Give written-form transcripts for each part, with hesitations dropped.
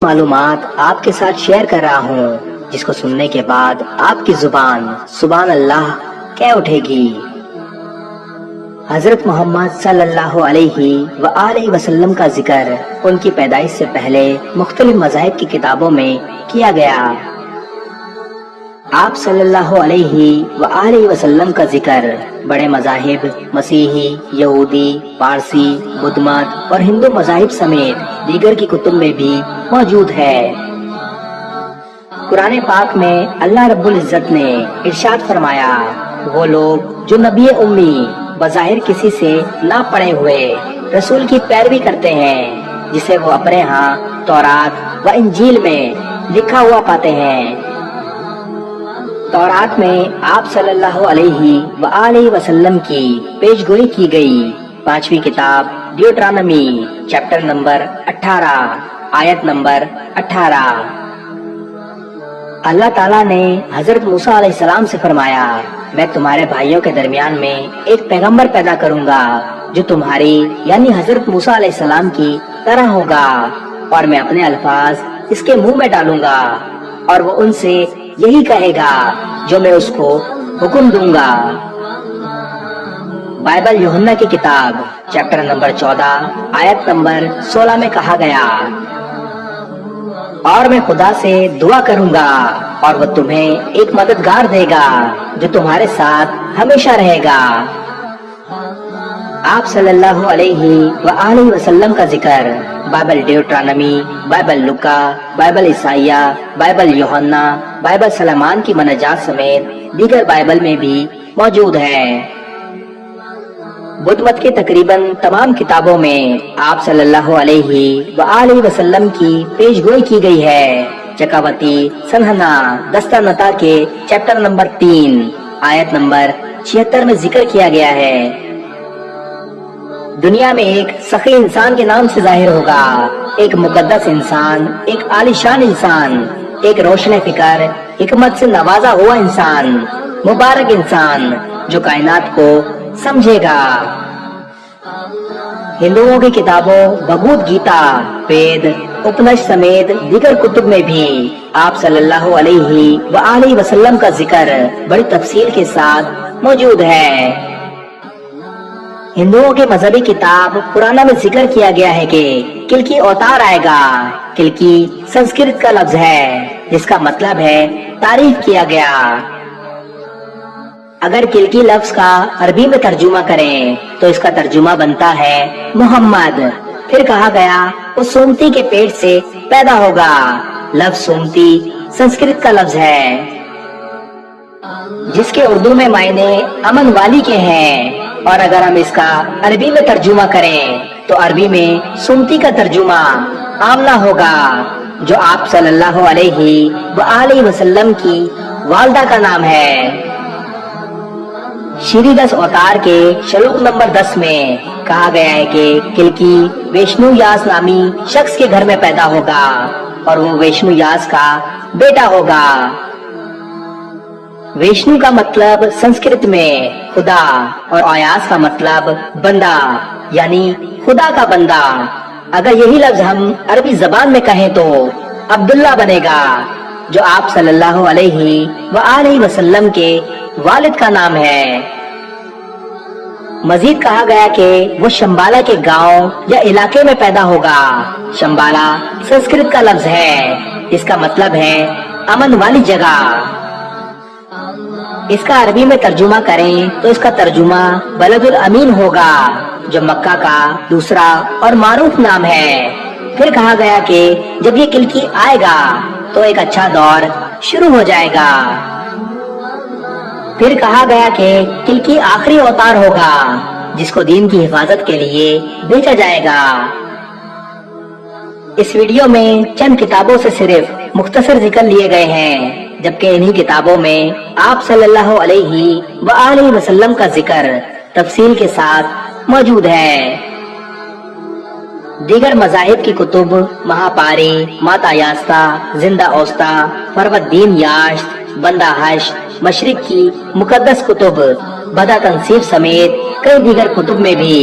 معلومات آپ کے ساتھ شیئر کر رہا ہوں جس کو سننے کے بعد آپ کی زبان سبحان اللہ کہہ اٹھے گی۔ حضرت محمد صلی اللہ علیہ وآلہ وسلم کا ذکر ان کی پیدائش سے پہلے مختلف مذاہب کی کتابوں میں کیا گیا۔ آپ صلی اللہ علیہ وآلہ وسلم کا ذکر بڑے مذاہب مسیحی، یہودی، پارسی، بدھ مت اور ہندو مذاہب سمیت دیگر کی کتب میں بھی موجود ہے۔ قرآن پاک میں اللہ رب العزت نے ارشاد فرمایا، وہ لوگ جو نبی امی بظاہر کسی سے نہ پڑھے ہوئے رسول کی پیروی کرتے ہیں جسے وہ اپنے ہاں تورات و انجیل میں لکھا ہوا پاتے ہیں۔ تورات میں آپ صلی اللہ علیہ وآلہ وسلم کی پیش گوئی کی گئی۔ 5ویں کتاب ڈیوٹرانومی چیپٹر نمبر 18 آیت نمبر 18۔ اللہ تعالیٰ نے حضرت موسیٰ علیہ السلام سے فرمایا، میں تمہارے بھائیوں کے درمیان میں ایک پیغمبر پیدا کروں گا جو تمہاری یعنی حضرت موسیٰ علیہ السلام کی طرح ہوگا، اور میں اپنے الفاظ اس کے منہ میں ڈالوں گا اور وہ ان سے یہی کہے گا جو میں اس کو حکم دوں گا۔ بائبل یوحنا کی کتاب چیپٹر نمبر 14 آیت نمبر 16 میں کہا گیا، اور میں خدا سے دعا کروں گا اور وہ تمہیں ایک مددگار دے گا جو تمہارے ساتھ ہمیشہ رہے گا۔ آپ صلی اللہ علیہ وآلہ وسلم کا ذکر بائبل ڈیوٹرانومی، بائبل لوکا، بائبل عیسائیہ، بائبل یوحنا، بائبل سلیمان کی مناجات سمیت دیگر بائبل میں بھی موجود ہے۔ بدھ مت کے تقریباً تمام کتابوں میں آپ صلی اللہ علیہ وآلہ وسلم کی پیش گوئی کی گئی ہے۔ چکاوتی سنہنا دستانتا کے چیپٹر نمبر 3 آیت نمبر 76 میں ذکر کیا گیا ہے، دنیا میں ایک سخی انسان کے نام سے ظاہر ہوگا، ایک مقدس انسان، ایک عالیشان انسان، ایک روشن فکر، حکمت سے نوازا ہوا انسان، مبارک انسان جو کائنات کو سمجھے گا۔ ہندوؤں کی کتابوں بھگوت گیتا، وید، اپنش سمیت دیگر کتب میں بھی آپ صلی اللہ علیہ وآلہ وسلم کا ذکر بڑی تفصیل کے ساتھ موجود ہے۔ ہندوؤں کی مذہبی کتاب پرانا میں ذکر کیا گیا ہے کہ کلکی اوتار آئے گا۔ کلکی سنسکرت کا لفظ ہے جس کا مطلب ہے تعریف کیا گیا۔ اگر کلکی لفظ کا عربی میں ترجمہ کریں تو اس کا ترجمہ بنتا ہے محمد۔ پھر کہا گیا وہ سومتی کے پیٹ سے پیدا ہوگا۔ لفظ سومتی سنسکرت کا لفظ ہے جس کے اردو میں معنی امن والی کے ہیں، اور اگر ہم اس کا عربی میں ترجمہ کریں تو عربی میں سومتی کا ترجمہ آمنہ ہوگا جو آپ صلی اللہ علیہ وآلہ وسلم کی والدہ کا نام ہے۔ شری 10 اوتار کے شلوک نمبر 10 میں کہا گیا ہے کہ کلکی ویشنو یاس نامی شخص کے گھر میں پیدا ہوگا اور وہ ویشنو یاس کا بیٹا ہوگا۔ ویشنو کا مطلب سنسکرت میں خدا اور آیاس کا مطلب بندہ یعنی خدا کا بندہ۔ اگر یہی لفظ ہم عربی زبان میں کہیں تو عبداللہ بنے گا جو آپ صلی اللہ علیہ وآلہ وسلم کے والد کا نام ہے۔ مزید کہا گیا کہ وہ شمبالا کے گاؤں یا علاقے میں پیدا ہوگا۔ شمبالا سنسکرت کا لفظ ہے اس کا مطلب ہے امن والی جگہ۔ اس کا عربی میں ترجمہ کریں تو اس کا ترجمہ بلد الامین ہوگا جو مکہ کا دوسرا اور معروف نام ہے۔ پھر کہا گیا کہ جب یہ کلکی آئے گا تو ایک اچھا دور شروع ہو جائے گا۔ پھر کہا گیا کہ کلکی آخری اوتار ہوگا جس کو دین کی حفاظت کے لیے بھیجا جائے گا۔ اس ویڈیو میں چند کتابوں سے صرف مختصر ذکر لیے گئے ہیں، جبکہ انہی کتابوں میں آپ صلی اللہ علیہ وآلہ وسلم کا ذکر تفصیل کے ساتھ موجود ہے۔ دیگر مذاہب کی کتب مہاپاری، ماتا یاستا، زندہ اوستا، فروردین یاشت، بندہ ہش، مشرق کی مقدس کتب، بدا تنصیف سمیت کئی دیگر کتب میں بھی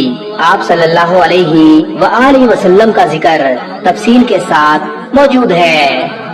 آپ صلی اللہ علیہ وآلہ وسلم کا ذکر تفصیل کے ساتھ موجود ہے۔